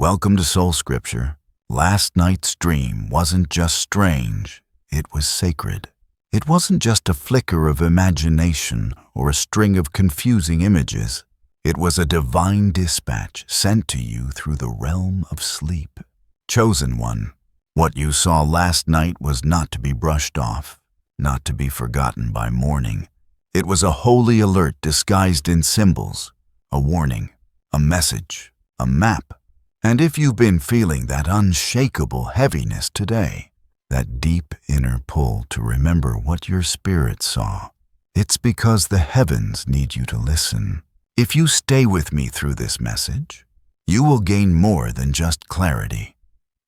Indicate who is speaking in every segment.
Speaker 1: Welcome to SoulScripture. Last night's dream wasn't just strange, it was sacred. It wasn't just a flicker of imagination or a string of confusing images. It was a divine dispatch sent to you through the realm of sleep. Chosen one, what you saw last night was not to be brushed off, not to be forgotten by morning. It was a holy alert disguised in symbols, a warning, a message, a map. And if you've been feeling that unshakable heaviness today, that deep inner pull to remember what your spirit saw, it's because the heavens need you to listen. If you stay with me through this message, you will gain more than just clarity.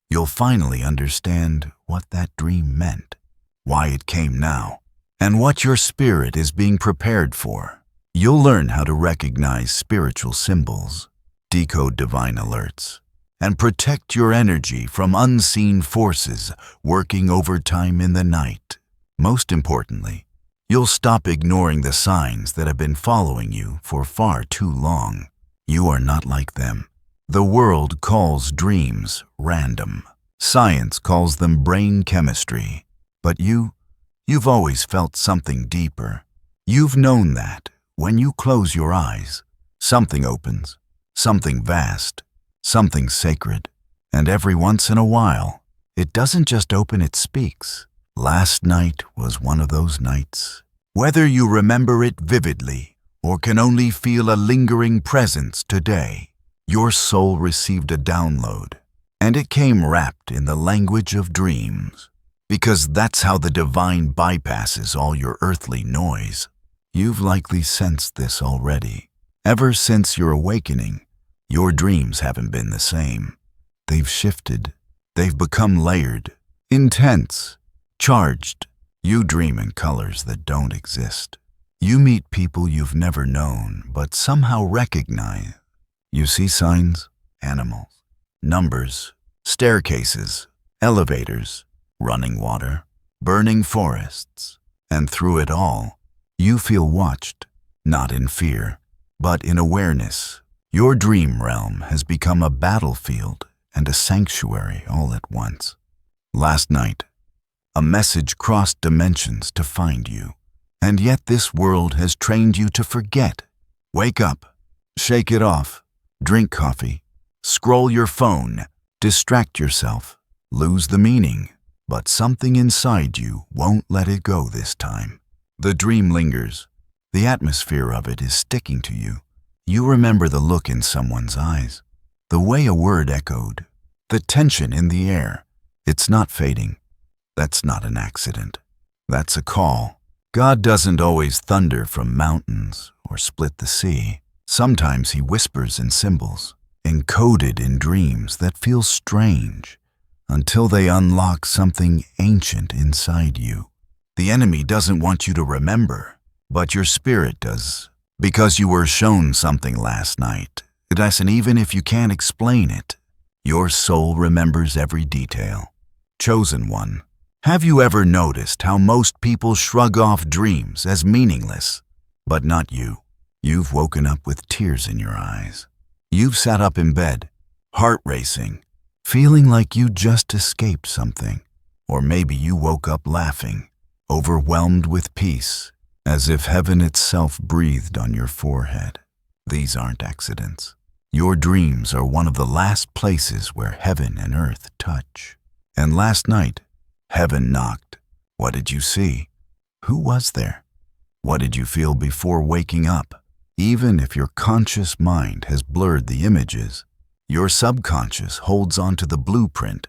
Speaker 1: You'll finally understand what that dream meant, why it came now, and what your spirit is being prepared for. You'll learn how to recognize spiritual symbols, decode divine alerts, and protect your energy from unseen forces working overtime in the night. Most importantly, you'll stop ignoring the signs that have been following you for far too long. You are not like them. The world calls dreams random. Science calls them brain chemistry. But you've always felt something deeper. You've known that when you close your eyes, something opens, something vast, something sacred. And every once in a while, it doesn't just open, it speaks. Last night was one of those nights. Whether you remember it vividly or can only feel a lingering presence today, your soul received a download, and it came wrapped in the language of dreams. Because that's how the divine bypasses all your earthly noise. You've likely sensed this already. Ever since your awakening, your dreams haven't been the same. They've shifted. They've become layered, intense, charged. You dream in colors that don't exist. You meet people you've never known but somehow recognize. You see signs, animals, numbers, staircases, elevators, running water, burning forests, and through it all, you feel watched, not in fear, but in awareness. Your dream realm has become a battlefield and a sanctuary all at once. Last night, a message crossed dimensions to find you, and yet this world has trained you to forget. Wake up, shake it off, drink coffee, scroll your phone, distract yourself, lose the meaning. But something inside you won't let it go this time. The dream lingers. The atmosphere of it is sticking to you. You remember the look in someone's eyes, the way a word echoed, the tension in the air. It's not fading. That's not an accident. That's a call. God doesn't always thunder from mountains or split the sea. Sometimes he whispers in symbols, encoded in dreams that feel strange, until they unlock something ancient inside you. The enemy doesn't want you to remember, but your spirit does, because you were shown something last night. And even if you can't explain it, your soul remembers every detail. Chosen one, have you ever noticed how most people shrug off dreams as meaningless? But not you. You've woken up with tears in your eyes. You've sat up in bed, heart racing, feeling like you just escaped something. Or maybe you woke up laughing, overwhelmed with peace, as if heaven itself breathed on your forehead. These aren't accidents. Your dreams are one of the last places where heaven and earth touch. And last night, heaven knocked. What did you see? Who was there? What did you feel before waking up? Even if your conscious mind has blurred the images, your subconscious holds on to the blueprint.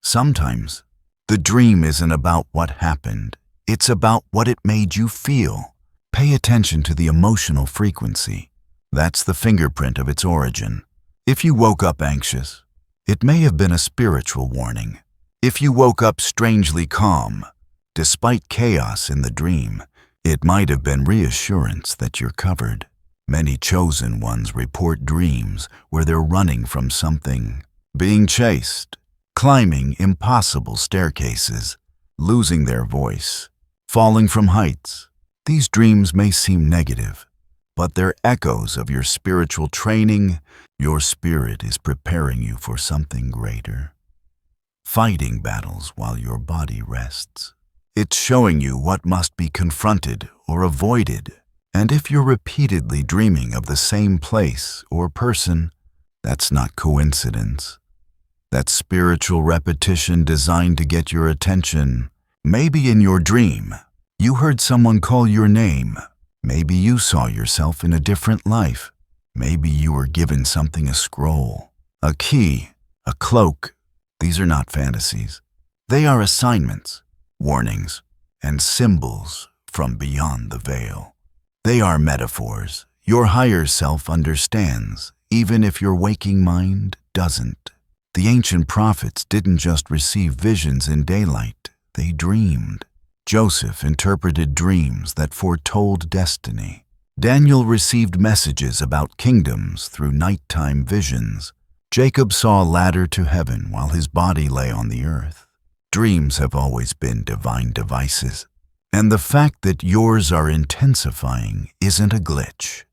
Speaker 1: Sometimes, the dream isn't about what happened. It's about what it made you feel. Pay attention to the emotional frequency. That's the fingerprint of its origin. If you woke up anxious, it may have been a spiritual warning. If you woke up strangely calm, despite chaos in the dream, it might have been reassurance that you're covered. Many chosen ones report dreams where they're running from something, being chased, climbing impossible staircases, losing their voice, falling from heights. These dreams may seem negative, but they're echoes of your spiritual training. Your spirit is preparing you for something greater. Fighting battles while your body rests. It's showing you what must be confronted or avoided. And if you're repeatedly dreaming of the same place or person, that's not coincidence. That's spiritual repetition designed to get your attention. Maybe in your dream, you heard someone call your name. Maybe you saw yourself in a different life. Maybe you were given something, a scroll, a key, a cloak. These are not fantasies. They are assignments, warnings, and symbols from beyond the veil. They are metaphors your higher self understands, even if your waking mind doesn't. The ancient prophets didn't just receive visions in daylight, they dreamed. Joseph interpreted dreams that foretold destiny. Daniel received messages about kingdoms through nighttime visions. Jacob saw a ladder to heaven while his body lay on the earth. Dreams have always been divine devices. And the fact that yours are intensifying isn't a glitch.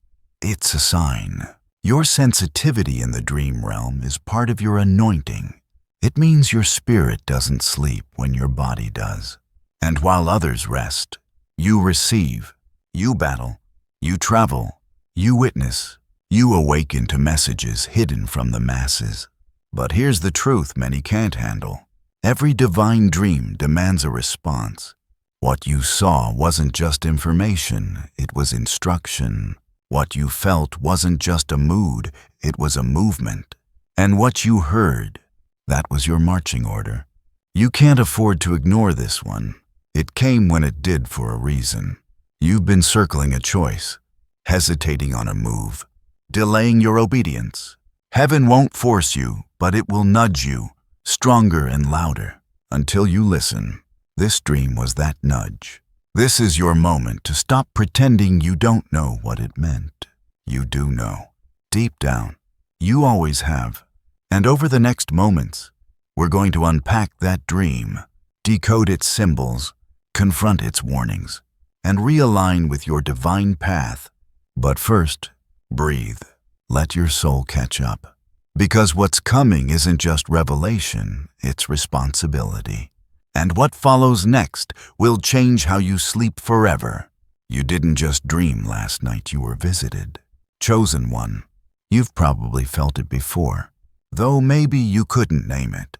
Speaker 1: It's a sign. Your sensitivity in the dream realm is part of your anointing. It means your spirit doesn't sleep when your body does. And while others rest, you receive, you battle, you travel, you witness, you awaken to messages hidden from the masses. But here's the truth many can't handle. Every divine dream demands a response. What you saw wasn't just information, it was instruction. What you felt wasn't just a mood, it was a movement. And what you heard, that was your marching order. You can't afford to ignore this one. It came when it did for a reason. You've been circling a choice, hesitating on a move, delaying your obedience. Heaven won't force you, but it will nudge you, stronger and louder, until you listen. This dream was that nudge. This is your moment to stop pretending you don't know what it meant. You do know. Deep down, you always have. And over the next moments, we're going to unpack that dream, decode its symbols, confront its warnings, and realign with your divine path. But first, breathe. Let your soul catch up. Because what's coming isn't just revelation, it's responsibility. And what follows next will change how you sleep forever. You didn't just dream last night, you were visited. Chosen one. You've probably felt it before, though maybe you couldn't name it.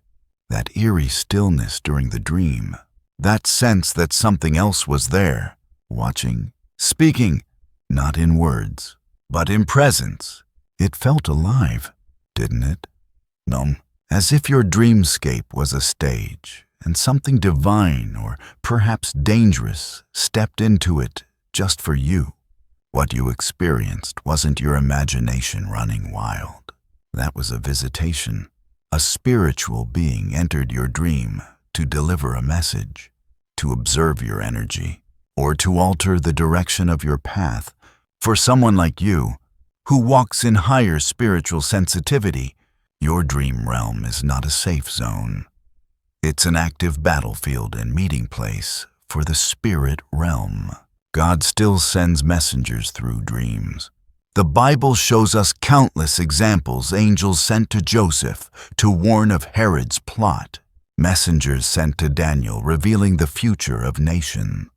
Speaker 1: That eerie stillness during the dream. That sense that something else was there, watching, speaking, not in words, but in presence. It felt alive, didn't it? No, as if your dreamscape was a stage, and something divine or perhaps dangerous stepped into it just for you. What you experienced wasn't your imagination running wild. That was a visitation. A spiritual being entered your dream to deliver a message, to observe your energy, or to alter the direction of your path. For someone like you, who walks in higher spiritual sensitivity, your dream realm is not a safe zone. It's an active battlefield and meeting place for the spirit realm. God still sends messengers through dreams. The Bible shows us countless examples angels sent to Joseph to warn of Herod's plot, messengers sent to Daniel revealing the future of nations,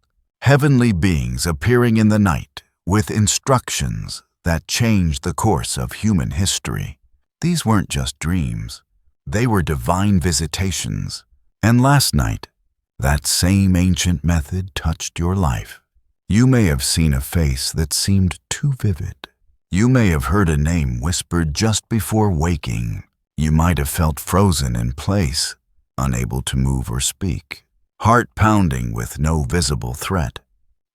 Speaker 1: heavenly beings appearing in the night with instructions that changed the course of human history. These weren't just dreams. They were divine visitations. And last night, that same ancient method touched your life. You may have seen a face that seemed too vivid. You may have heard a name whispered just before waking. You might have felt frozen in place, unable to move or speak, heart pounding with no visible threat.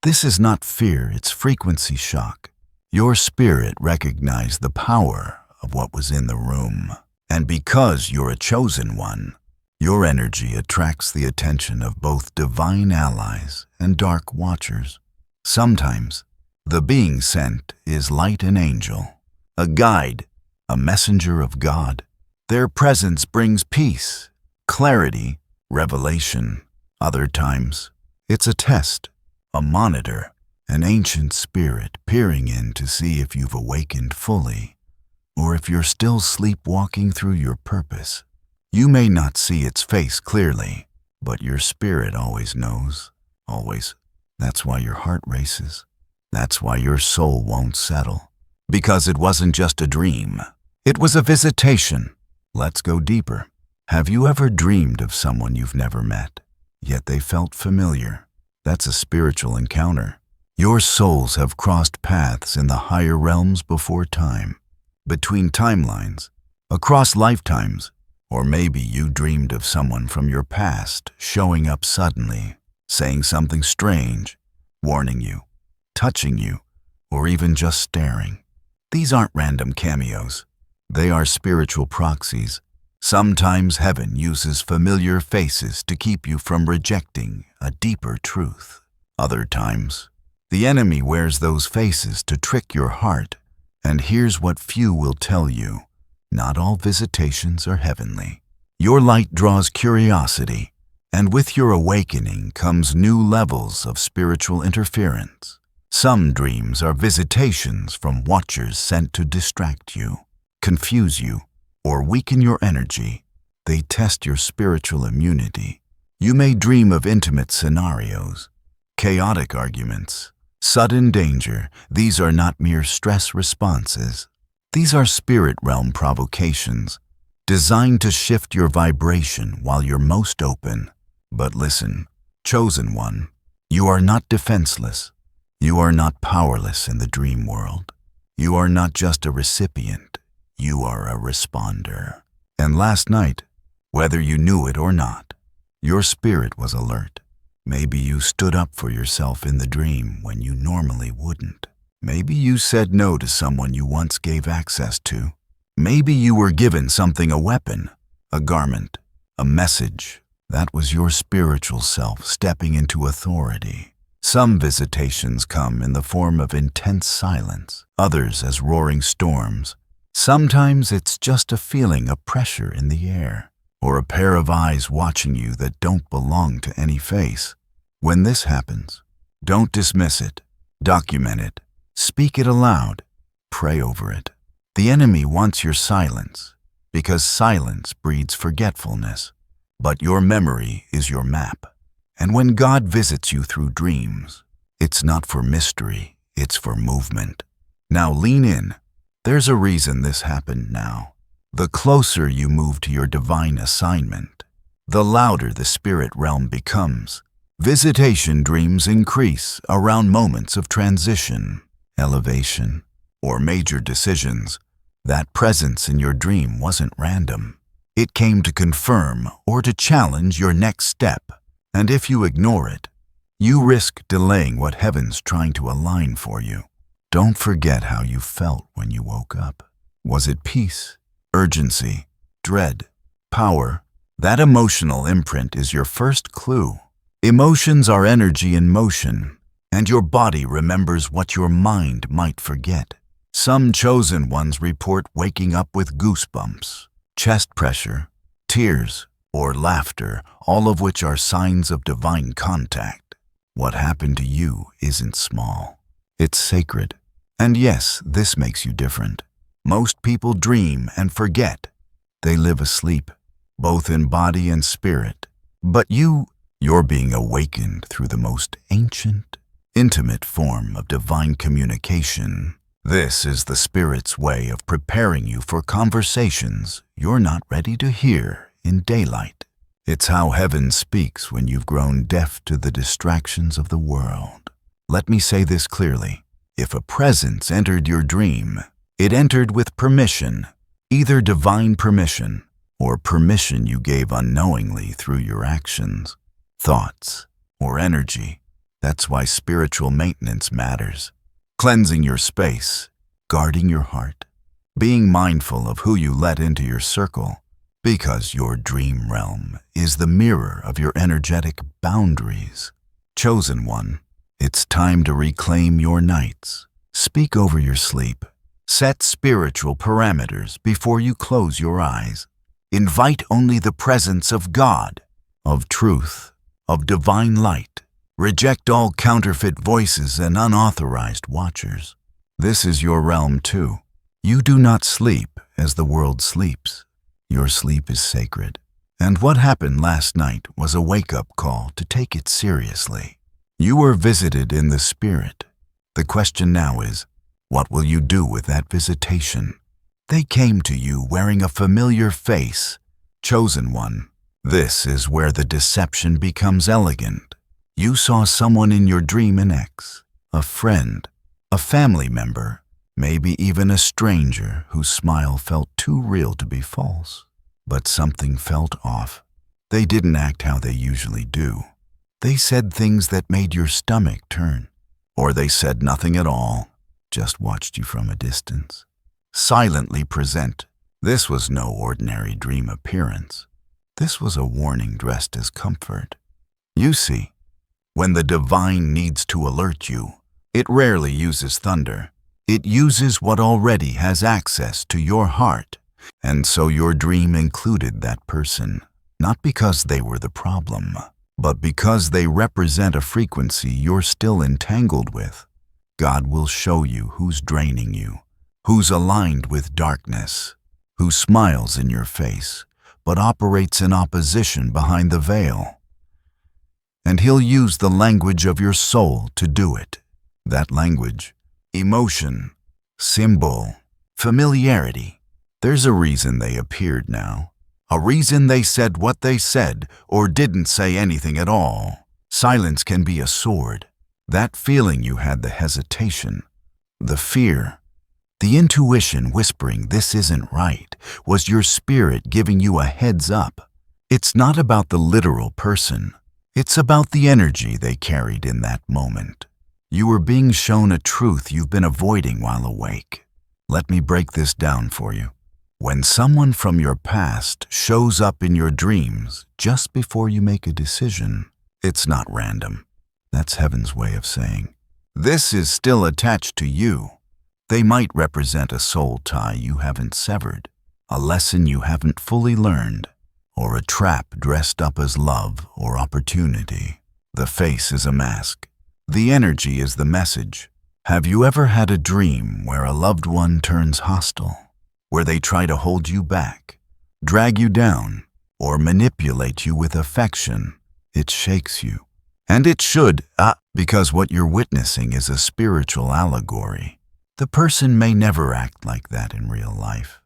Speaker 1: This is not fear, it's frequency shock. Your spirit recognized the power of what was in the room. And because you're a chosen one, your energy attracts the attention of both divine allies and dark watchers. Sometimes, the being sent is light and angel, a guide, a messenger of God. Their presence brings peace, clarity, revelation. Other times, it's a test, a monitor, an ancient spirit peering in to see if you've awakened fully, or if you're still sleepwalking through your purpose. You may not see its face clearly, but your spirit always knows, always. That's why your heart races. That's why your soul won't settle. Because it wasn't just a dream. It was a visitation. Let's go deeper. Have you ever dreamed of someone you've never met, yet they felt familiar? That's a spiritual encounter. Your souls have crossed paths in the higher realms before time, between timelines, across lifetimes, or maybe you dreamed of someone from your past showing up suddenly, saying something strange, warning you, touching you, or even just staring. These aren't random cameos. They are spiritual proxies. Sometimes heaven uses familiar faces to keep you from rejecting a deeper truth. Other times, the enemy wears those faces to trick your heart. And here's what few will tell you. Not all visitations are heavenly. Your light draws curiosity, and with your awakening comes new levels of spiritual interference. Some dreams are visitations from watchers sent to distract you, confuse you, or weaken your energy. They test your spiritual immunity. You may dream of intimate scenarios, chaotic arguments, sudden danger. These are not mere stress responses. These are spirit realm provocations, designed to shift your vibration while you're most open. But listen, chosen one, you are not defenseless. You are not powerless in the dream world. You are not just a recipient. You are a responder. And last night, whether you knew it or not, your spirit was alert. Maybe you stood up for yourself in the dream when you normally wouldn't. Maybe you said no to someone you once gave access to. Maybe you were given something, a weapon, a garment, a message. That was your spiritual self stepping into authority. Some visitations come in the form of intense silence, others as roaring storms. Sometimes it's just a feeling of pressure in the air, or a pair of eyes watching you that don't belong to any face. When this happens, don't dismiss it. Document it. Speak it aloud. Pray over it. The enemy wants your silence, because silence breeds forgetfulness. But your memory is your map. And when God visits you through dreams, it's not for mystery, it's for movement. Now lean in. There's a reason this happened now. The closer you move to your divine assignment, the louder the spirit realm becomes. Visitation dreams increase around moments of transition, elevation, or major decisions. That presence in your dream wasn't random. It came to confirm or to challenge your next step. And if you ignore it, you risk delaying what heaven's trying to align for you. Don't forget how you felt when you woke up. Was it peace, urgency, dread, power? That emotional imprint is your first clue. Emotions are energy in motion, and your body remembers what your mind might forget. Some chosen ones report waking up with goosebumps, chest pressure, tears, or laughter, all of which are signs of divine contact. What happened to you isn't small. It's sacred. And yes, this makes you different. Most people dream and forget. They live asleep, both in body and spirit. But you're being awakened through the most ancient, intimate form of divine communication. This is the Spirit's way of preparing you for conversations you're not ready to hear in daylight. It's how heaven speaks when you've grown deaf to the distractions of the world. Let me say this clearly. If a presence entered your dream, it entered with permission, either divine permission or permission you gave unknowingly through your actions, thoughts, or energy. That's why spiritual maintenance matters. Cleansing your space, guarding your heart, being mindful of who you let into your circle, because your dream realm is the mirror of your energetic boundaries. Chosen one, it's time to reclaim your nights. Speak over your sleep. Set spiritual parameters before you close your eyes. Invite only the presence of God, of truth, of divine light. Reject all counterfeit voices and unauthorized watchers. This is your realm too. You do not sleep as the world sleeps. Your sleep is sacred. And what happened last night was a wake-up call to take it seriously. You were visited in the spirit. The question now is, what will you do with that visitation? They came to you wearing a familiar face. Chosen one. This is where the deception becomes elegant. You saw someone in your dream in X, a friend, a family member, maybe even a stranger whose smile felt too real to be false. But something felt off. They didn't act how they usually do. They said things that made your stomach turn. Or they said nothing at all, just watched you from a distance. Silently present. This was no ordinary dream appearance. This was a warning dressed as comfort. You see, when the divine needs to alert you, it rarely uses thunder. It uses what already has access to your heart. And so your dream included that person, not because they were the problem, but because they represent a frequency you're still entangled with. God will show you who's draining you, who's aligned with darkness, who smiles in your face, but operates in opposition behind the veil. And he'll use the language of your soul to do it. That language, emotion, symbol, familiarity. There's a reason they appeared now. A reason they said what they said or didn't say anything at all. Silence can be a sword. That feeling you had, the hesitation, the fear, the intuition whispering this isn't right, was your spirit giving you a heads up. It's not about the literal person. It's about the energy they carried in that moment. You were being shown a truth you've been avoiding while awake. Let me break this down for you. When someone from your past shows up in your dreams just before you make a decision, it's not random. That's heaven's way of saying, this is still attached to you. They might represent a soul tie you haven't severed, a lesson you haven't fully learned, or a trap dressed up as love or opportunity. The face is a mask. The energy is the message. Have you ever had a dream where a loved one turns hostile? Where they try to hold you back, drag you down, or manipulate you with affection? It shakes you. And it should, because what you're witnessing is a spiritual allegory. The person may never act like that in real life,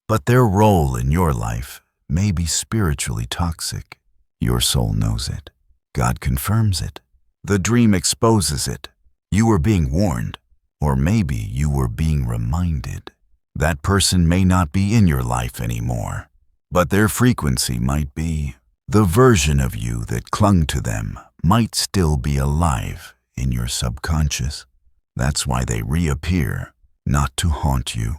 Speaker 1: but their role in your life may be spiritually toxic. Your soul knows it. God confirms it. The dream exposes it. You were being warned, or maybe you were being reminded. That person may not be in your life anymore, but their frequency might be. The version of you that clung to them might still be alive in your subconscious. That's why they reappear, not to haunt you,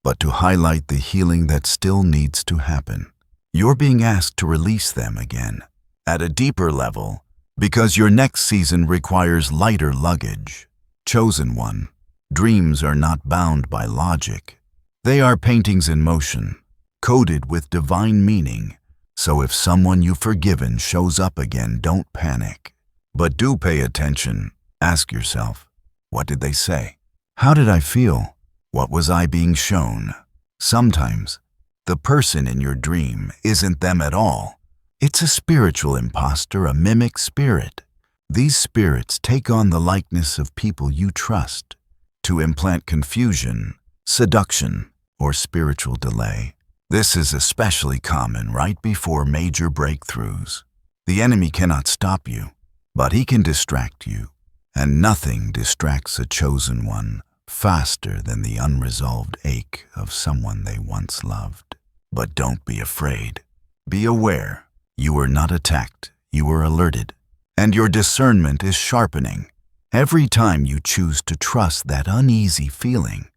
Speaker 1: but to highlight the healing that still needs to happen. You're being asked to release them again, at a deeper level, because your next season requires lighter luggage. Chosen one. Dreams are not bound by logic. They are paintings in motion, coded with divine meaning. So if someone you've forgiven shows up again, don't panic. But do pay attention. Ask yourself, what did they say? How did I feel? What was I being shown? Sometimes, the person in your dream isn't them at all. It's a spiritual imposter, a mimic spirit. These spirits take on the likeness of people you trust, to implant confusion, seduction, or spiritual delay. This is especially common right before major breakthroughs. The enemy cannot stop you, but he can distract you. And nothing distracts a chosen one faster than the unresolved ache of someone they once loved. But don't be afraid. Be aware. You are not attacked. You are alerted. And your discernment is sharpening. Every time you choose to trust that uneasy feeling,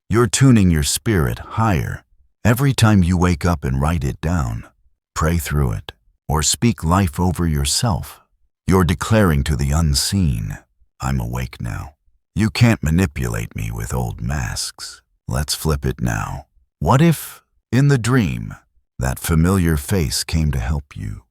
Speaker 1: you're tuning your spirit higher. Every time you wake up and write it down, pray through it, or speak life over yourself, you're declaring to the unseen, I'm awake now. You can't manipulate me with old masks. Let's flip it now. What if, in the dream, that familiar face came to help you?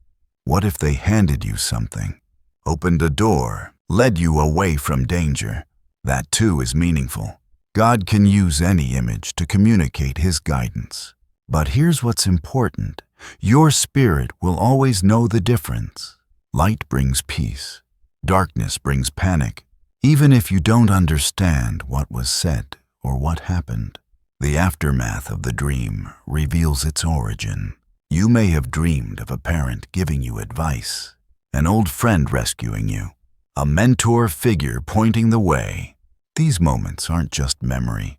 Speaker 1: What if they handed you something? opened a door, led you away from danger. That too is meaningful. God can use any image to communicate His guidance. But here's what's important. Your spirit will always know the difference. Light brings peace. Darkness brings panic. Even if you don't understand what was said or what happened, the aftermath of the dream reveals its origin. You may have dreamed of a parent giving you advice, an old friend rescuing you, a mentor figure pointing the way. These moments aren't just memory.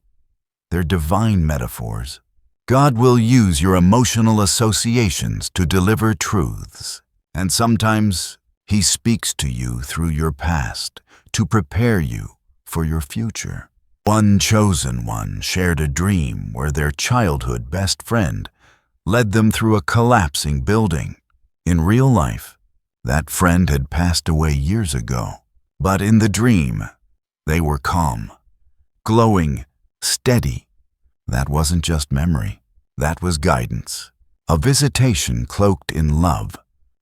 Speaker 1: They're divine metaphors. God will use your emotional associations to deliver truths, and sometimes He speaks to you through your past to prepare you for your future. One chosen one shared a dream where their childhood best friend led them through a collapsing building. In real life, that friend had passed away years ago, but in the dream, they were calm, glowing, steady. That wasn't just memory. That was guidance, a visitation cloaked in love,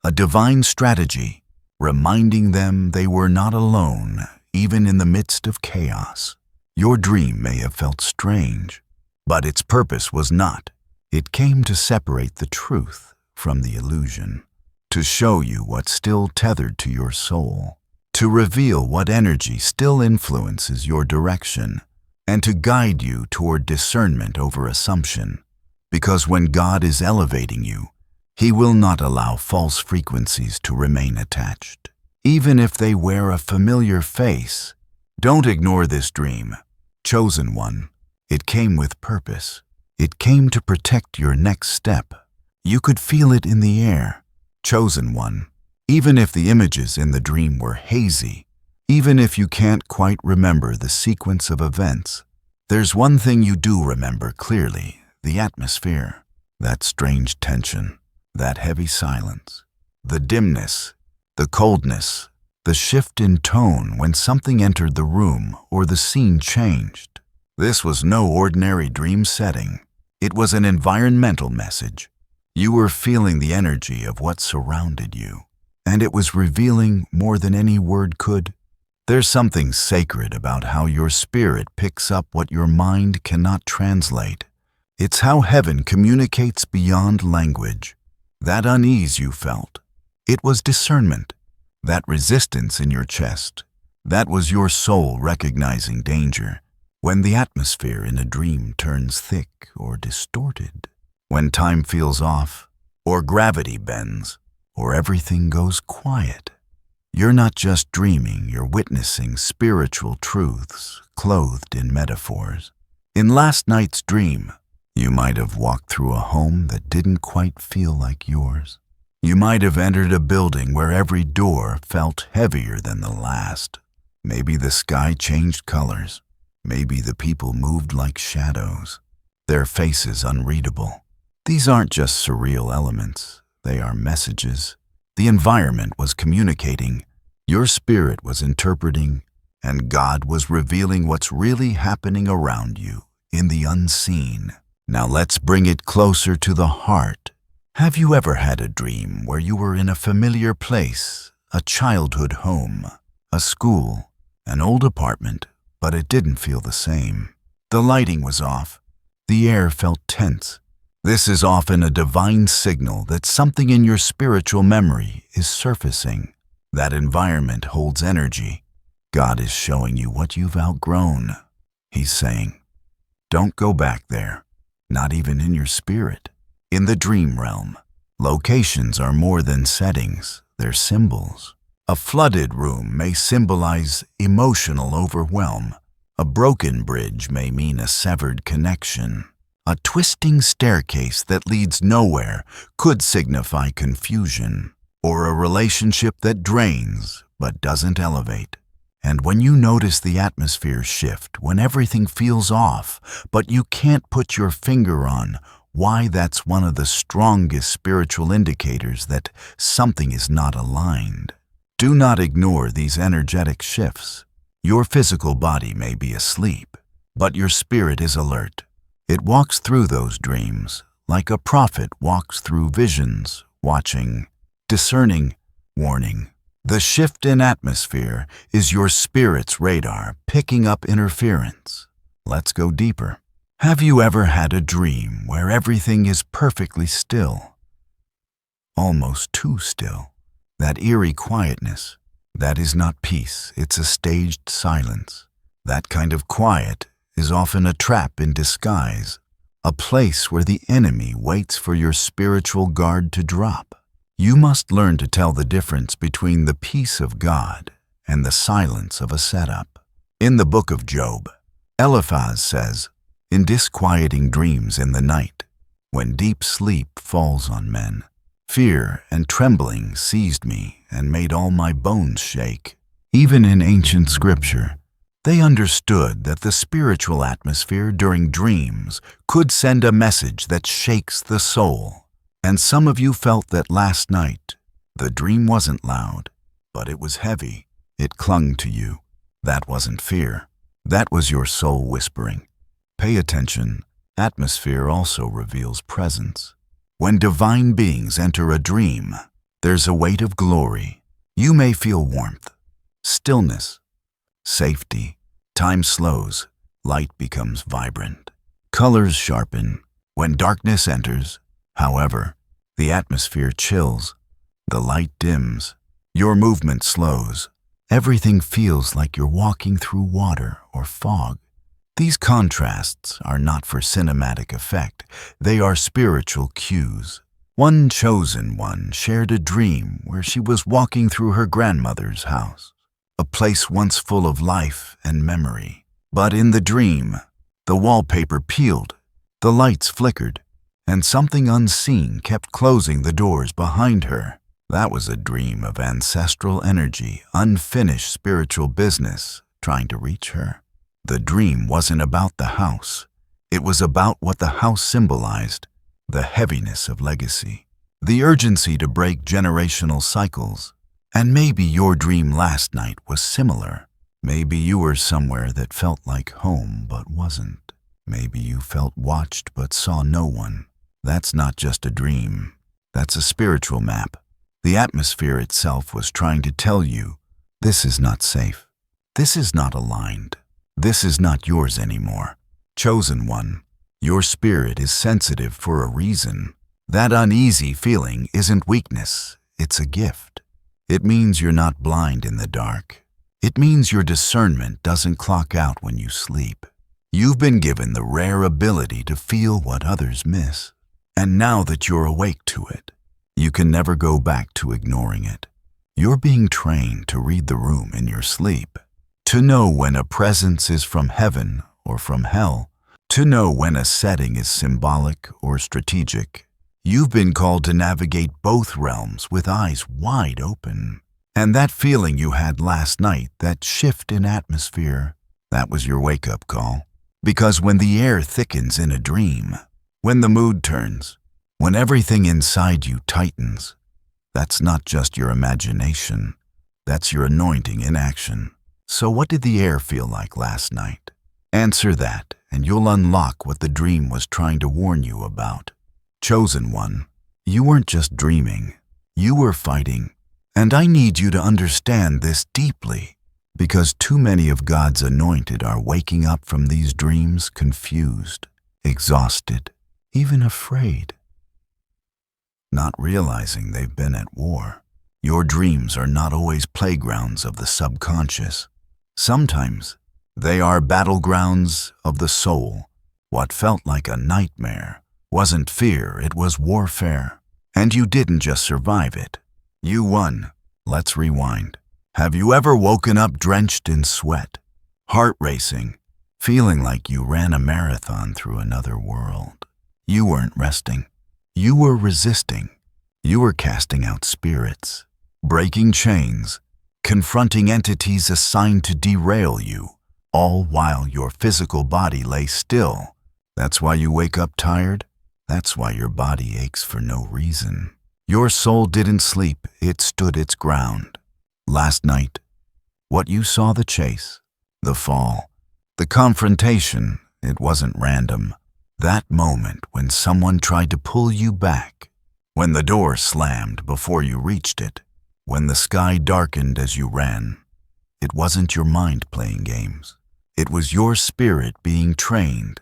Speaker 1: a divine strategy, reminding them they were not alone, even in the midst of chaos. Your dream may have felt strange, but its purpose was not. It came to separate the truth from the illusion, to show you what's still tethered to your soul, to reveal what energy still influences your direction, and to guide you toward discernment over assumption. Because when God is elevating you, He will not allow false frequencies to remain attached, even if they wear a familiar face. Don't ignore this dream. Chosen one, it came with purpose. It came to protect your next step. You could feel it in the air. Chosen one, even if the images in the dream were hazy, even if you can't quite remember the sequence of events, there's one thing you do remember clearly: the atmosphere, that strange tension, that heavy silence, the dimness, the coldness, the shift in tone when something entered the room or the scene changed. This was no ordinary dream setting. It was an environmental message. You were feeling the energy of what surrounded you, and it was revealing more than any word could. There's something sacred about how your spirit picks up what your mind cannot translate. It's how heaven communicates beyond language. That unease you felt, it was discernment. That resistance in your chest, that was your soul recognizing danger. When the atmosphere in a dream turns thick or distorted, when time feels off, or gravity bends, or everything goes quiet, you're not just dreaming, you're witnessing spiritual truths clothed in metaphors. In last night's dream, you might have walked through a home that didn't quite feel like yours. You might have entered a building where every door felt heavier than the last. Maybe the sky changed colors. Maybe the people moved like shadows, their faces unreadable. These aren't just surreal elements. They are messages. The environment was communicating. Your spirit was interpreting, and God was revealing what's really happening around you in the unseen. Now let's bring it closer to the heart. Have you ever had a dream where you were in a familiar place, a childhood home, a school, an old apartment, but it didn't feel the same? The lighting was off. The air felt tense. This is often a divine signal that something in your spiritual memory is surfacing. That environment holds energy. God is showing you what you've outgrown. He's saying, don't go back there, not even in your spirit. In the dream realm, locations are more than settings, they're symbols. A flooded room may symbolize emotional overwhelm. A broken bridge may mean a severed connection. A twisting staircase that leads nowhere could signify confusion, or a relationship that drains but doesn't elevate. And when you notice the atmosphere shift, when everything feels off, but you can't put your finger on why, that's one of the strongest spiritual indicators that something is not aligned. Do not ignore these energetic shifts. Your physical body may be asleep, but your spirit is alert. It walks through those dreams like a prophet walks through visions, watching, discerning, warning. The shift in atmosphere is your spirit's radar picking up interference. Let's go deeper. Have you ever had a dream where everything is perfectly still? Almost too still. That eerie quietness. That is not peace, it's a staged silence. That kind of quiet is often a trap in disguise, a place where the enemy waits for your spiritual guard to drop. You must learn to tell the difference between the peace of God and the silence of a setup. In the book of Job, Eliphaz says, "In disquieting dreams in the night, when deep sleep falls on men, fear and trembling seized me and made all my bones shake." Even in ancient scripture, they understood that the spiritual atmosphere during dreams could send a message that shakes the soul. And some of you felt that last night. The dream wasn't loud, but it was heavy. It clung to you. That wasn't fear. That was your soul whispering. Pay attention. Atmosphere also reveals presence. When divine beings enter a dream, there's a weight of glory. You may feel warmth, stillness, safety. Time slows. Light becomes vibrant. Colors sharpen. When darkness enters, however, the atmosphere chills. The light dims. Your movement slows. Everything feels like you're walking through water or fog. These contrasts are not for cinematic effect. They are spiritual cues. One chosen one shared a dream where she was walking through her grandmother's house, a place once full of life and memory. But in the dream, the wallpaper peeled, the lights flickered, and something unseen kept closing the doors behind her. That was a dream of ancestral energy, unfinished spiritual business trying to reach her. The dream wasn't about the house. It was about what the house symbolized, the heaviness of legacy, the urgency to break generational cycles. And maybe your dream last night was similar. Maybe you were somewhere that felt like home but wasn't. Maybe you felt watched but saw no one. That's not just a dream. That's a spiritual map. The atmosphere itself was trying to tell you, this is not safe. This is not aligned. This is not yours anymore. Chosen one, your spirit is sensitive for a reason. That uneasy feeling isn't weakness, it's a gift. It means you're not blind in the dark. It means your discernment doesn't clock out when you sleep. You've been given the rare ability to feel what others miss. And now that you're awake to it, you can never go back to ignoring it. You're being trained to read the room in your sleep, to know when a presence is from heaven or from hell, to know when a setting is symbolic or strategic. You've been called to navigate both realms with eyes wide open. And that feeling you had last night, that shift in atmosphere, that was your wake-up call. Because when the air thickens in a dream, when the mood turns, when everything inside you tightens, that's not just your imagination, that's your anointing in action. So what did the air feel like last night? Answer that, and you'll unlock what the dream was trying to warn you about. Chosen one, you weren't just dreaming, you were fighting. And I need you to understand this deeply, because too many of God's anointed are waking up from these dreams confused, exhausted, even afraid, not realizing they've been at war. Your dreams are not always playgrounds of the subconscious. Sometimes they are battlegrounds of the soul. What felt like a nightmare wasn't fear, it was warfare. And you didn't just survive it. You won. Let's rewind. Have you ever woken up drenched in sweat, heart racing, feeling like you ran a marathon through another world? You weren't resting. You were resisting. You were casting out spirits, breaking chains, confronting entities assigned to derail you, all while your physical body lay still. That's why you wake up tired. That's why your body aches for no reason. Your soul didn't sleep, it stood its ground. Last night, what you saw, the chase, the fall, the confrontation, it wasn't random. That moment when someone tried to pull you back, when the door slammed before you reached it, when the sky darkened as you ran. It wasn't your mind playing games. It was your spirit being trained.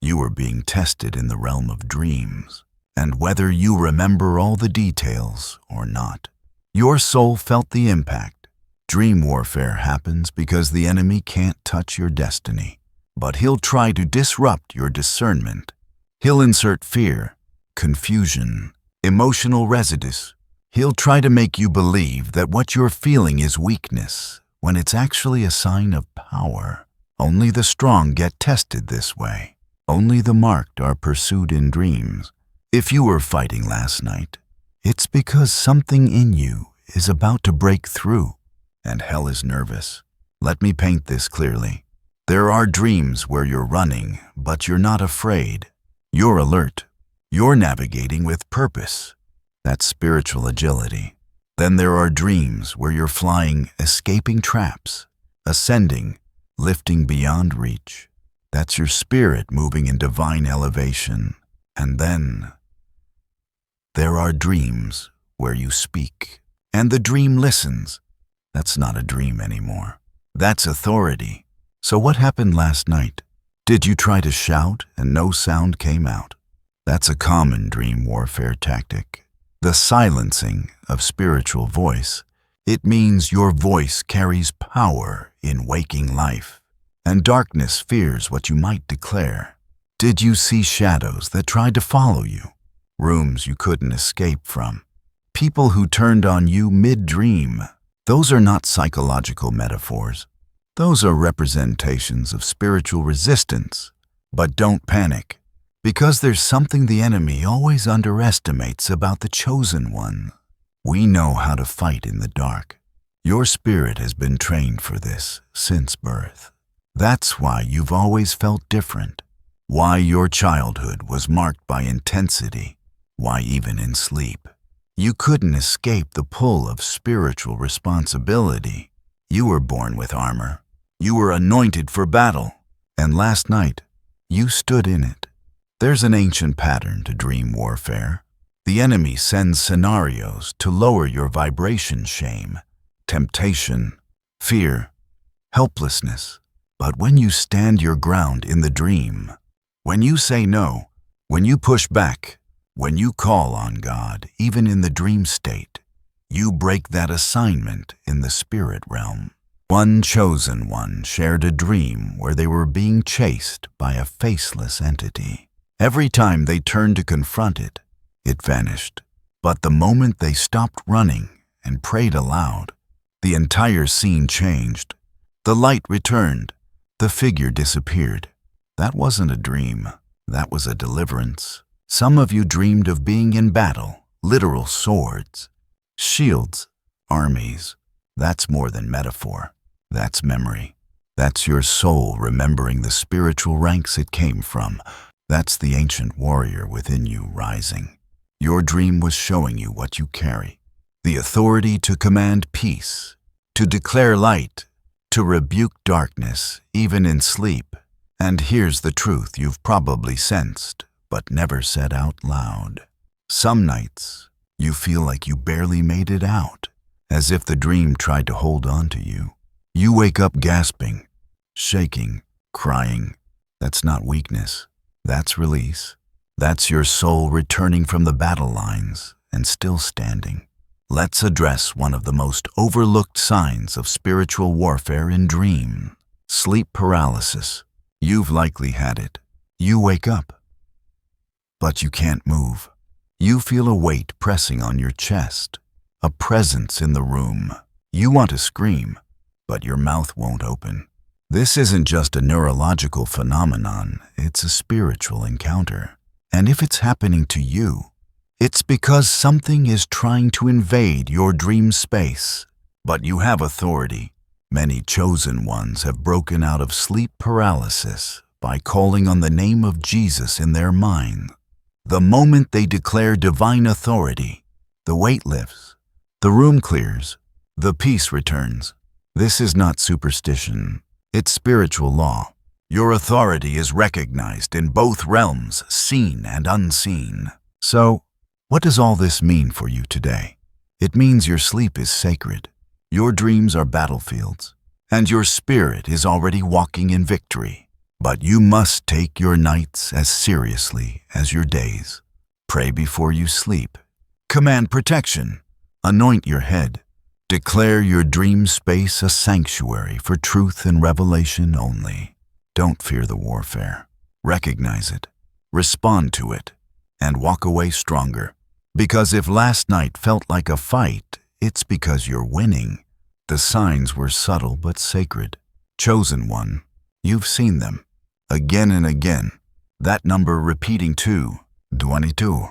Speaker 1: You were being tested in the realm of dreams. And whether you remember all the details or not, your soul felt the impact. Dream warfare happens because the enemy can't touch your destiny, but he'll try to disrupt your discernment. He'll insert fear, confusion, emotional residues. He'll try to make you believe that what you're feeling is weakness, when it's actually a sign of power. Only the strong get tested this way. Only the marked are pursued in dreams. If you were fighting last night, it's because something in you is about to break through, and hell is nervous. Let me paint this clearly. There are dreams where you're running, but you're not afraid. You're alert. You're navigating with purpose. That's spiritual agility. Then there are dreams where you're flying, escaping traps, ascending, lifting beyond reach. That's your spirit moving in divine elevation. And then there are dreams where you speak, and the dream listens. That's not a dream anymore. That's authority. So what happened last night? Did you try to shout and no sound came out? That's a common dream warfare tactic. The silencing of spiritual voice. It means your voice carries power in waking life, and darkness fears what you might declare. Did you see shadows that tried to follow you? Rooms you couldn't escape from? People who turned on you mid-dream? Those are not psychological metaphors. Those are representations of spiritual resistance. But don't panic, because there's something the enemy always underestimates about the chosen one. We know how to fight in the dark. Your spirit has been trained for this since birth. That's why you've always felt different. Why your childhood was marked by intensity. Why even in sleep, you couldn't escape the pull of spiritual responsibility. You were born with armor. You were anointed for battle. And last night, you stood in it. There's an ancient pattern to dream warfare. The enemy sends scenarios to lower your vibration: shame, temptation, fear, helplessness. But when you stand your ground in the dream, when you say no, when you push back, when you call on God, even in the dream state, you break that assignment in the spirit realm. One chosen one shared a dream where they were being chased by a faceless entity. Every time they turned to confront it, it vanished. But the moment they stopped running and prayed aloud, the entire scene changed. The light returned. The figure disappeared. That wasn't a dream. That was a deliverance. Some of you dreamed of being in battle, literal swords, shields, armies. That's more than metaphor. That's memory. That's your soul remembering the spiritual ranks it came from. That's the ancient warrior within you rising. Your dream was showing you what you carry. The authority to command peace, to declare light, to rebuke darkness, even in sleep. And here's the truth you've probably sensed, but never said out loud. Some nights, you feel like you barely made it out, as if the dream tried to hold on to you. You wake up gasping, shaking, crying. That's not weakness. That's release. That's your soul returning from the battle lines and still standing. Let's address one of the most overlooked signs of spiritual warfare in dream: sleep paralysis. You've likely had it. You wake up, but you can't move. You feel a weight pressing on your chest, a presence in the room. You want to scream, but your mouth won't open. This isn't just a neurological phenomenon, it's a spiritual encounter. And if it's happening to you, it's because something is trying to invade your dream space. But you have authority. Many chosen ones have broken out of sleep paralysis by calling on the name of Jesus in their mind. The moment they declare divine authority, the weight lifts, the room clears, the peace returns. This is not superstition, it's spiritual law. Your authority is recognized in both realms, seen and unseen. So, what does all this mean for you today? It means your sleep is sacred, your dreams are battlefields, and your spirit is already walking in victory. But you must take your nights as seriously as your days. Pray before you sleep. Command protection. Anoint your head. Declare your dream space a sanctuary for truth and revelation only. Don't fear the warfare. Recognize it. Respond to it. And walk away stronger. Because if last night felt like a fight, it's because you're winning. The signs were subtle but sacred. Chosen one. You've seen them. Again and again. That number repeating too. 22.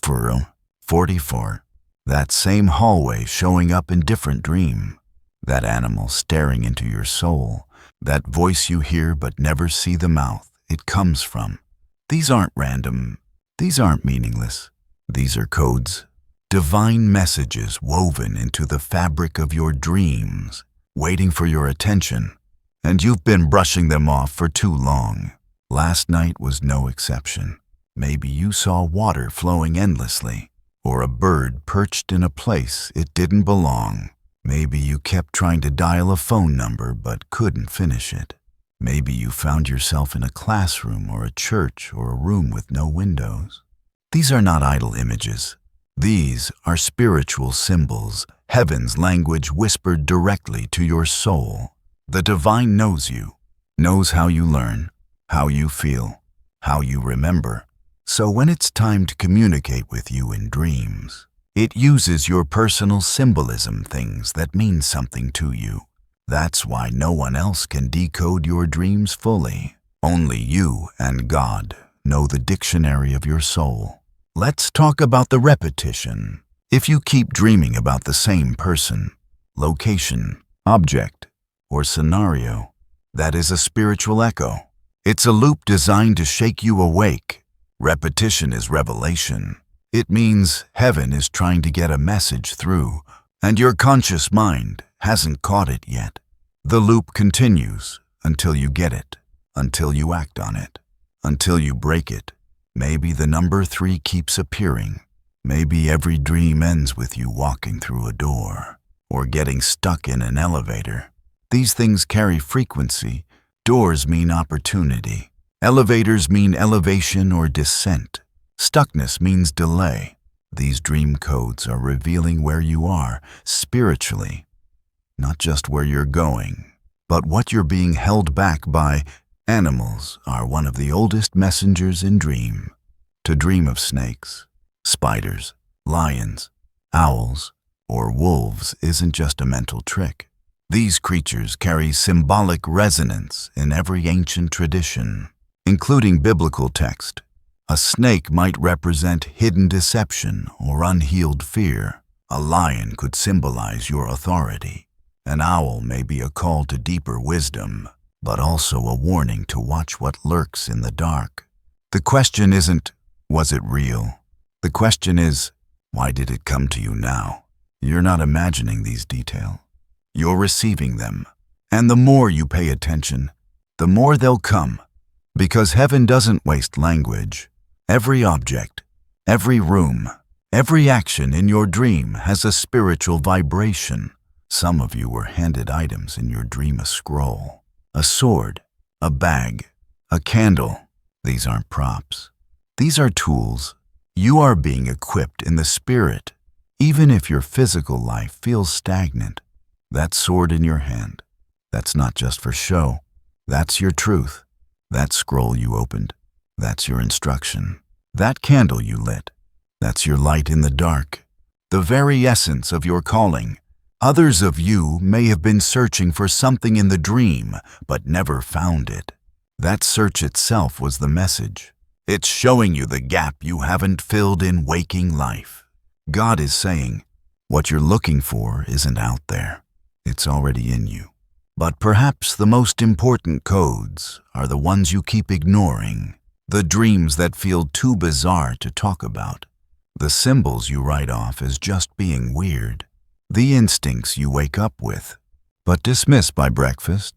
Speaker 1: 44. That same hallway showing up in different dream. That animal staring into your soul. That voice you hear but never see the mouth it comes from. These aren't random. These aren't meaningless. These are codes. Divine messages woven into the fabric of your dreams, waiting for your attention. And you've been brushing them off for too long. Last night was no exception. Maybe you saw water flowing endlessly, or a bird perched in a place it didn't belong. Maybe you kept trying to dial a phone number but couldn't finish it. Maybe you found yourself in a classroom or a church or a room with no windows. These are not idle images. These are spiritual symbols, heaven's language whispered directly to your soul. The divine knows you, knows how you learn, how you feel, how you remember. So when it's time to communicate with you in dreams, it uses your personal symbolism, things that mean something to you. That's why no one else can decode your dreams fully. Only you and God know the dictionary of your soul. Let's talk about the repetition. If you keep dreaming about the same person, location, object, or scenario, that is a spiritual echo. It's a loop designed to shake you awake. Repetition is revelation. It means heaven is trying to get a message through, and your conscious mind hasn't caught it yet. The loop continues until you get it, until you act on it, until you break it. Maybe the number 3 keeps appearing. Maybe every dream ends with you walking through a door or getting stuck in an elevator. These things carry frequency. Doors mean opportunity. Elevators mean elevation or descent. Stuckness means delay. These dream codes are revealing where you are spiritually, not just where you're going, but what you're being held back by. Animals are one of the oldest messengers in dream. To dream of snakes, spiders, lions, owls, or wolves isn't just a mental trick. These creatures carry symbolic resonance in every ancient tradition, including biblical text. A snake might represent hidden deception or unhealed fear. A lion could symbolize your authority. An owl may be a call to deeper wisdom, but also a warning to watch what lurks in the dark. The question isn't, was it real? The question is, why did it come to you now? You're not imagining these details. You're receiving them. And the more you pay attention, the more they'll come. Because heaven doesn't waste language. Every object, every room, every action in your dream has a spiritual vibration. Some of you were handed items in your dream: a scroll, a sword, a bag, a candle. These aren't props. These are tools. You are being equipped in the spirit, even if your physical life feels stagnant. That sword in your hand, that's not just for show. That's your truth. That scroll you opened, that's your instruction. That candle you lit, that's your light in the dark, the very essence of your calling. Others of you may have been searching for something in the dream, but never found it. That search itself was the message. It's showing you the gap you haven't filled in waking life. God is saying, what you're looking for isn't out there. It's already in you. But perhaps the most important codes are the ones you keep ignoring, the dreams that feel too bizarre to talk about, the symbols you write off as just being weird, the instincts you wake up with, but dismiss by breakfast.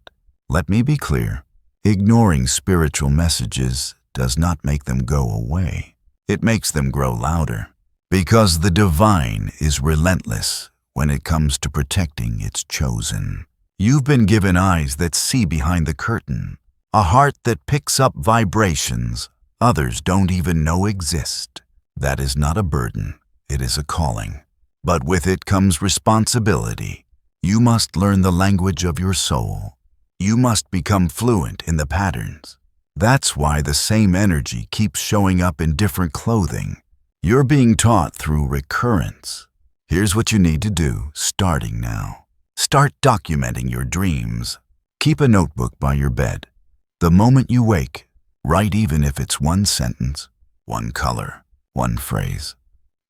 Speaker 1: Let me be clear, ignoring spiritual messages does not make them go away. It makes them grow louder, Because the divine is relentless when it comes to protecting its chosen. You've been given eyes that see behind the curtain, a heart that picks up vibrations others don't even know exist. That is not a burden, it is a calling. But with it comes responsibility. You must learn the language of your soul. You must become fluent in the patterns. That's why the same energy keeps showing up in different clothing. You're being taught through recurrence. Here's what you need to do starting now. Start documenting your dreams. Keep a notebook by your bed. The moment you wake, write even if it's one sentence, one color, one phrase.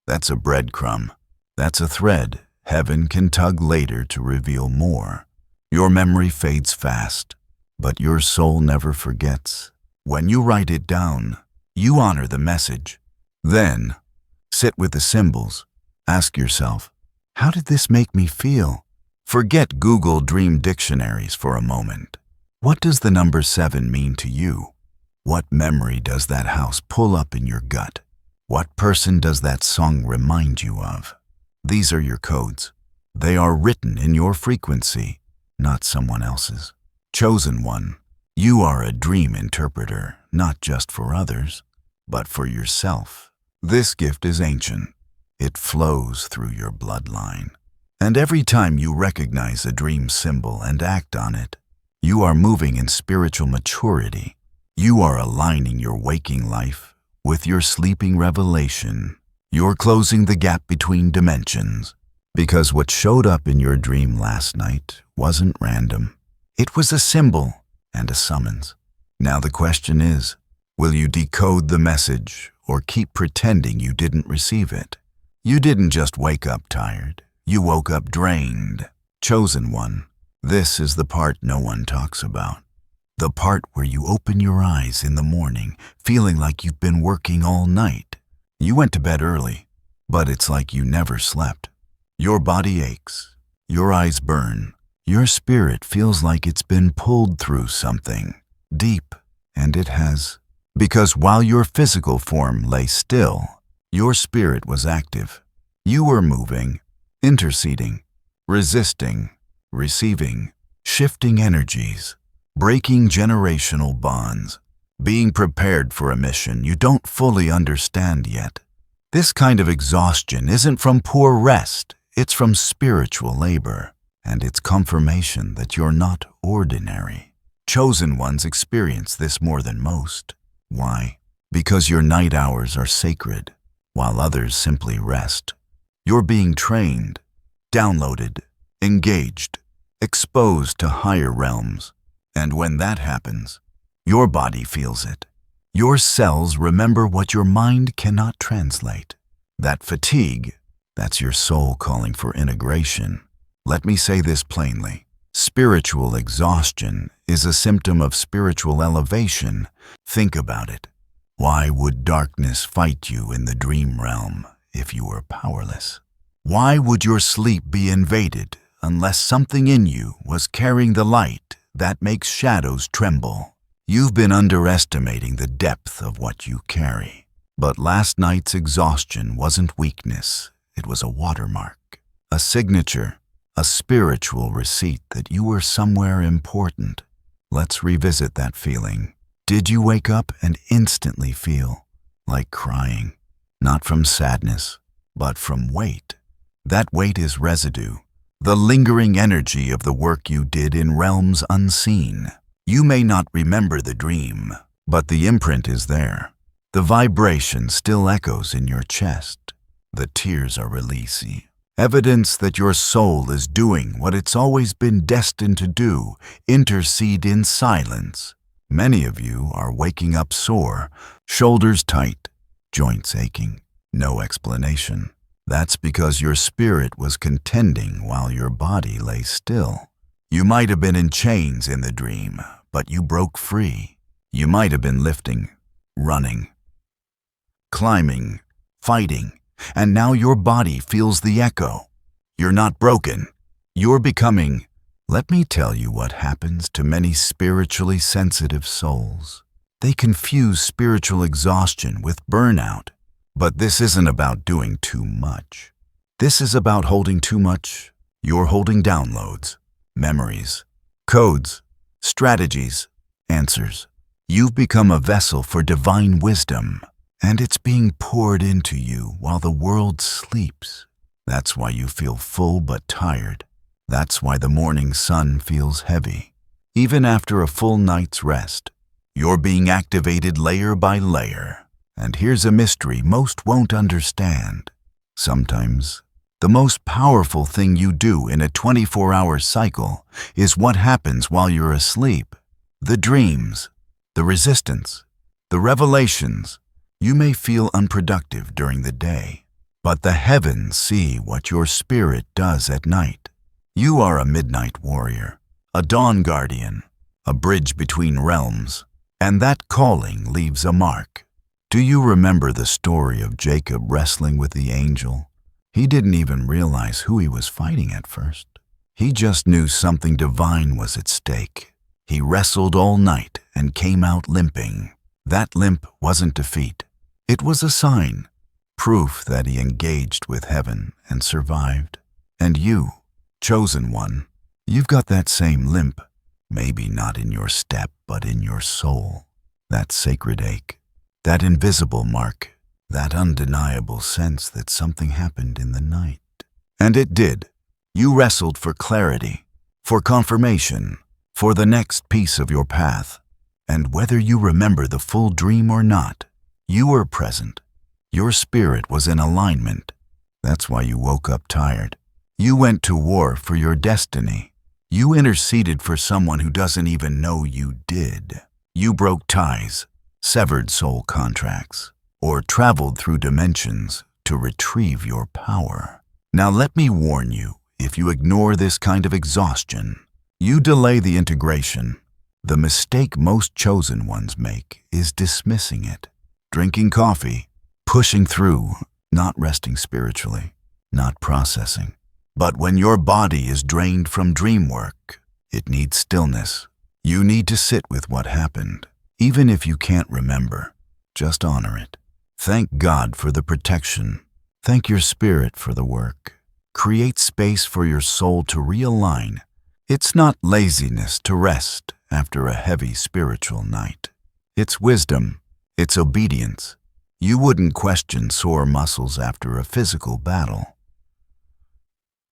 Speaker 1: That's a breadcrumb. That's a thread heaven can tug later to reveal more. Your memory fades fast, but your soul never forgets. When you write it down, you honor the message. Then, sit with the symbols. Ask yourself, how did this make me feel? Forget Google Dream Dictionaries for a moment. What does the number 7 mean to you? What memory does that house pull up in your gut? What person does that song remind you of? These are your codes. They are written in your frequency, not someone else's. Chosen one, you are a dream interpreter, not just for others, but for yourself. This gift is ancient. It flows through your bloodline. And every time you recognize a dream symbol and act on it, you are moving in spiritual maturity. You are aligning your waking life with your sleeping revelation. You're closing the gap between dimensions. Because what showed up in your dream last night wasn't random. It was a symbol and a summons. Now the question is, will you decode the message or keep pretending you didn't receive it? You didn't just wake up tired. You woke up drained. Chosen one, this is the part no one talks about. The part where you open your eyes in the morning, feeling like you've been working all night. You went to bed early, but it's like you never slept. Your body aches, your eyes burn, your spirit feels like it's been pulled through something deep, and it has. Because while your physical form lay still, your spirit was active. You were moving, interceding, resisting, receiving, shifting energies, breaking generational bonds, being prepared for a mission you don't fully understand yet. This kind of exhaustion isn't from poor rest, it's from spiritual labor, and it's confirmation that you're not ordinary. Chosen ones experience this more than most. Why? Because your night hours are sacred, while others simply rest. You're being trained, downloaded, engaged, exposed to higher realms. And when that happens, your body feels it. Your cells remember what your mind cannot translate. That fatigue, that's your soul calling for integration. Let me say this plainly. Spiritual exhaustion is a symptom of spiritual elevation. Think about it. Why would darkness fight you in the dream realm if you were powerless? Why would your sleep be invaded unless something in you was carrying the light that makes shadows tremble? You've been underestimating the depth of what you carry. But last night's exhaustion wasn't weakness. It was a watermark, a signature, a spiritual receipt that you were somewhere important. Let's revisit that feeling. Did you wake up and instantly feel like crying? Not from sadness, but from weight. That weight is residue, the lingering energy of the work you did in realms unseen. You may not remember the dream, but the imprint is there. The vibration still echoes in your chest. The tears are releasing. Evidence that your soul is doing what it's always been destined to do, intercede in silence. Many of you are waking up sore, shoulders tight, joints aching. No explanation. That's because your spirit was contending while your body lay still. You might have been in chains in the dream, but you broke free. You might have been lifting, running, climbing, fighting, and now your body feels the echo. You're not broken. You're becoming. Let me tell you what happens to many spiritually sensitive souls. They confuse spiritual exhaustion with burnout. But this isn't about doing too much. This is about holding too much. You're holding downloads, memories, codes, strategies, answers. You've become a vessel for divine wisdom, and it's being poured into you while the world sleeps. That's why you feel full but tired. That's why the morning sun feels heavy. Even after a full night's rest, you're being activated layer by layer. And here's a mystery most won't understand. Sometimes, the most powerful thing you do in a 24-hour cycle is what happens while you're asleep. The dreams, the resistance, the revelations. You may feel unproductive during the day, but the heavens see what your spirit does at night. You are a midnight warrior, a dawn guardian, a bridge between realms, and that calling leaves a mark. Do you remember the story of Jacob wrestling with the angel? He didn't even realize who he was fighting at first. He just knew something divine was at stake. He wrestled all night and came out limping. That limp wasn't defeat. It was a sign, proof that he engaged with heaven and survived. And you, chosen one, you've got that same limp, maybe not in your step, but in your soul. That sacred ache, that invisible mark, that undeniable sense that something happened in the night. And it did. You wrestled for clarity, for confirmation, for the next piece of your path. And whether you remember the full dream or not, you were present. Your spirit was in alignment. That's why you woke up tired. You went to war for your destiny. You interceded for someone who doesn't even know you did. You broke ties, severed soul contracts, or traveled through dimensions to retrieve your power. Now let me warn you, if you ignore this kind of exhaustion, you delay the integration. The mistake most chosen ones make is dismissing it. Drinking coffee, pushing through, not resting spiritually, not processing. But when your body is drained from dream work, it needs stillness. You need to sit with what happened. Even if you can't remember, just honor it. Thank God for the protection. Thank your spirit for the work. Create space for your soul to realign. It's not laziness to rest after a heavy spiritual night. It's wisdom. It's obedience. You wouldn't question sore muscles after a physical battle.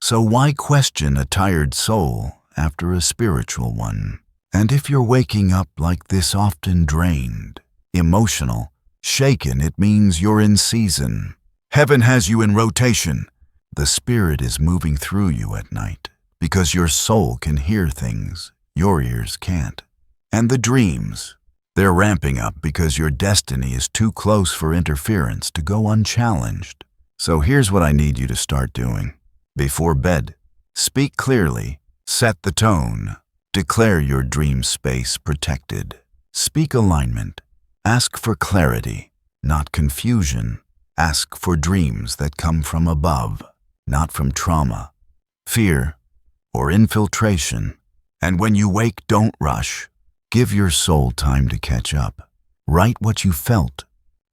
Speaker 1: So why question a tired soul after a spiritual one? And if you're waking up like this, often drained, emotional, shaken, it means you're in season. Heaven has you in rotation. The Spirit is moving through you at night because your soul can hear things your ears can't. And the dreams, they're ramping up because your destiny is too close for interference to go unchallenged. So here's what I need you to start doing. Before bed, speak clearly, set the tone, declare your dream space protected. Speak alignment. Ask for clarity, not confusion. Ask for dreams that come from above, not from trauma, fear, or infiltration. And when you wake, don't rush. Give your soul time to catch up. Write what you felt.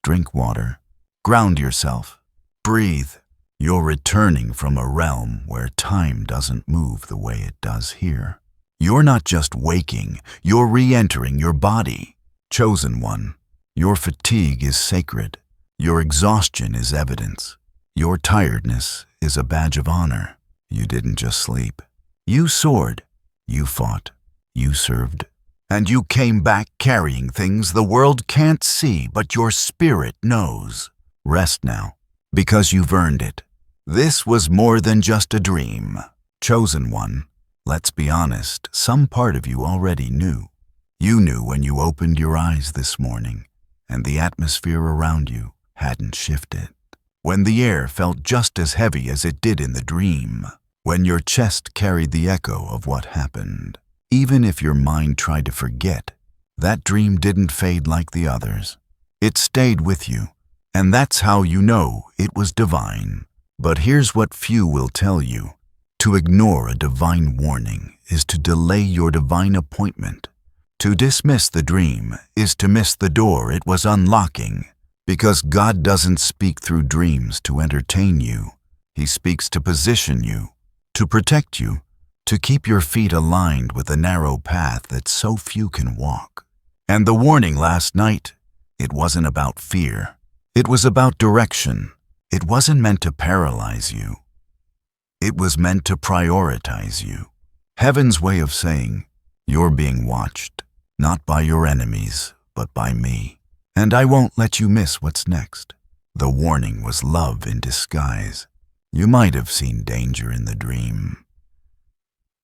Speaker 1: Drink water. Ground yourself. Breathe. You're returning from a realm where time doesn't move the way it does here. You're not just waking, you're re-entering your body. Chosen one, your fatigue is sacred. Your exhaustion is evidence. Your tiredness is a badge of honor. You didn't just sleep. You soared. You fought. You served. And you came back carrying things the world can't see, but your spirit knows. Rest now, because you've earned it. This was more than just a dream. Chosen one, let's be honest, some part of you already knew. You knew when you opened your eyes this morning, and the atmosphere around you hadn't shifted. When the air felt just as heavy as it did in the dream. When your chest carried the echo of what happened. Even if your mind tried to forget, that dream didn't fade like the others. It stayed with you, and that's how you know it was divine. But here's what few will tell you. To ignore a divine warning is to delay your divine appointment. To dismiss the dream is to miss the door it was unlocking. Because God doesn't speak through dreams to entertain you. He speaks to position you, to protect you, to keep your feet aligned with the narrow path that so few can walk. And the warning last night, it wasn't about fear. It was about direction. It wasn't meant to paralyze you. It was meant to prioritize you. Heaven's way of saying, you're being watched, not by your enemies, but by me. And I won't let you miss what's next. The warning was love in disguise. You might have seen danger in the dream,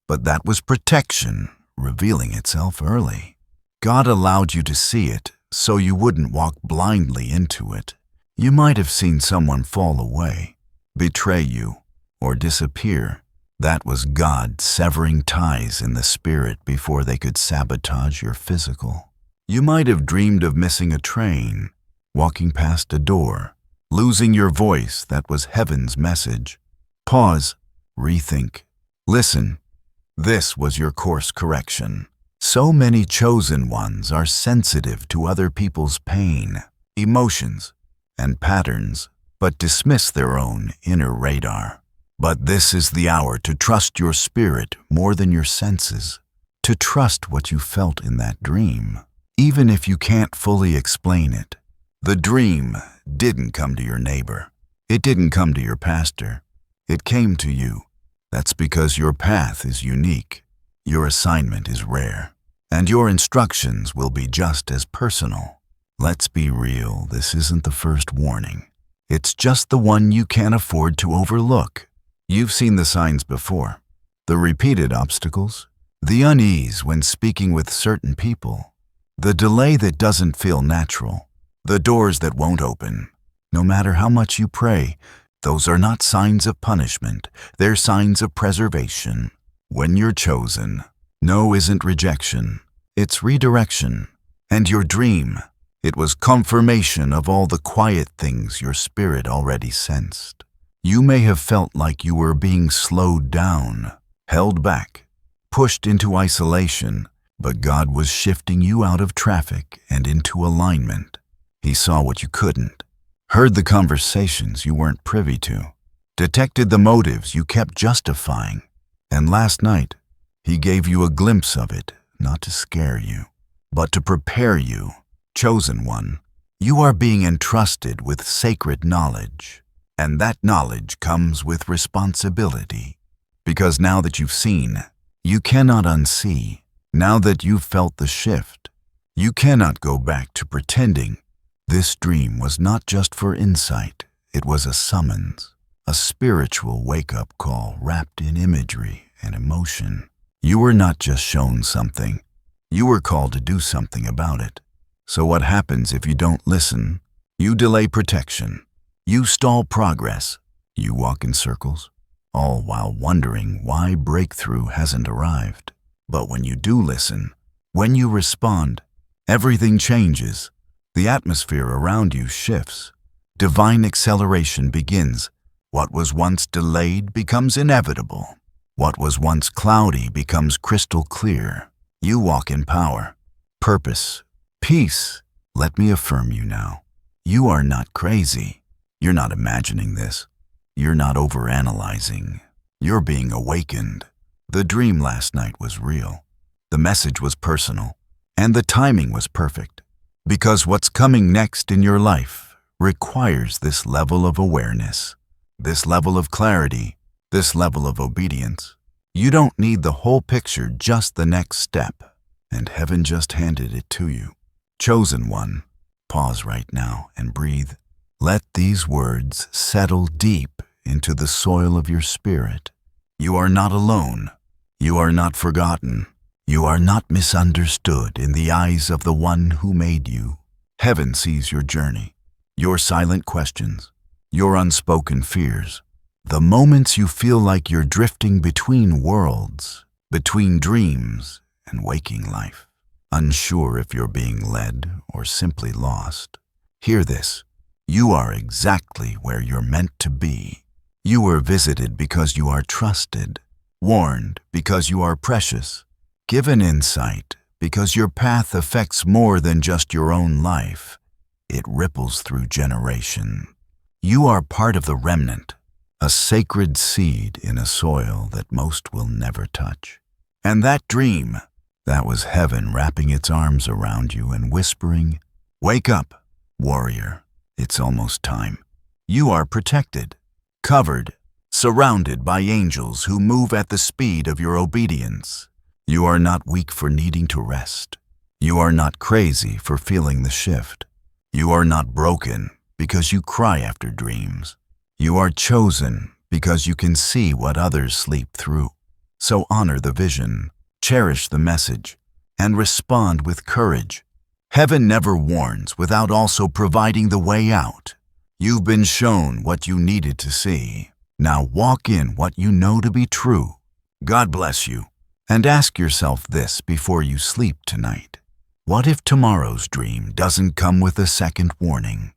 Speaker 1: but that was protection revealing itself early. God allowed you to see it so you wouldn't walk blindly into it. You might have seen someone fall away, betray you, or disappear. That was God severing ties in the spirit before they could sabotage your physical. You might have dreamed of missing a train, walking past a door, losing your voice that was heaven's message. Pause, rethink, listen. This was your course correction. So many chosen ones are sensitive to other people's pain, emotions, and patterns, but dismiss their own inner radar. But this is the hour to trust your spirit more than your senses, to trust what you felt in that dream, even if you can't fully explain it. The dream didn't come to your neighbor. It didn't come to your pastor. It came to you. That's because your path is unique, your assignment is rare, and your instructions will be just as personal. Let's be real, this isn't the first warning. It's just the one you can't afford to overlook. You've seen the signs before. The repeated obstacles, the unease when speaking with certain people, the delay that doesn't feel natural, the doors that won't open. No matter how much you pray, those are not signs of punishment, they're signs of preservation. When you're chosen, no isn't rejection, it's redirection. And your dream, it was confirmation of all the quiet things your spirit already sensed. You may have felt like you were being slowed down, held back, pushed into isolation, but God was shifting you out of traffic and into alignment. He saw what you couldn't, heard the conversations you weren't privy to, detected the motives you kept justifying, and last night, He gave you a glimpse of it, not to scare you, but to prepare you. Chosen one, you are being entrusted with sacred knowledge, and that knowledge comes with responsibility. Because now that you've seen, you cannot unsee. Now that you've felt the shift, you cannot go back to pretending. This dream was not just for insight, it was a summons, a spiritual wake-up call wrapped in imagery and emotion. You were not just shown something, you were called to do something about it. So what happens if you don't listen? You delay protection, you stall progress, you walk in circles, all while wondering why breakthrough hasn't arrived. But when you do listen, when you respond, everything changes. The atmosphere around you shifts. Divine acceleration begins. What was once delayed becomes inevitable. What was once cloudy becomes crystal clear. You walk in power, purpose, peace. Let me affirm you now. You are not crazy. You're not imagining this. You're not overanalyzing. You're being awakened. The dream last night was real. The message was personal. And the timing was perfect. Because what's coming next in your life requires this level of awareness, this level of clarity, this level of obedience. You don't need the whole picture, just the next step. And heaven just handed it to you. Chosen one, pause right now and breathe. Let these words settle deep into the soil of your spirit. You are not alone. You are not forgotten. You are not misunderstood in the eyes of the one who made you. Heaven sees your journey, your silent questions, your unspoken fears, the moments you feel like you're drifting between worlds, between dreams and waking life, unsure if you're being led or simply lost. Hear this. You are exactly where you're meant to be. You were visited because you are trusted, warned because you are precious, given insight because your path affects more than just your own life. It ripples through generation. You are part of the remnant, a sacred seed in a soil that most will never touch. And that dream, that was heaven wrapping its arms around you and whispering, "Wake up, warrior, it's almost time." You are protected, covered, surrounded by angels who move at the speed of your obedience. You are not weak for needing to rest. You are not crazy for feeling the shift. You are not broken because you cry after dreams. You are chosen because you can see what others sleep through. So honor the vision, cherish the message, and respond with courage. Heaven never warns without also providing the way out. You've been shown what you needed to see. Now walk in what you know to be true. God bless you. And ask yourself this before you sleep tonight. What if tomorrow's dream doesn't come with a second warning?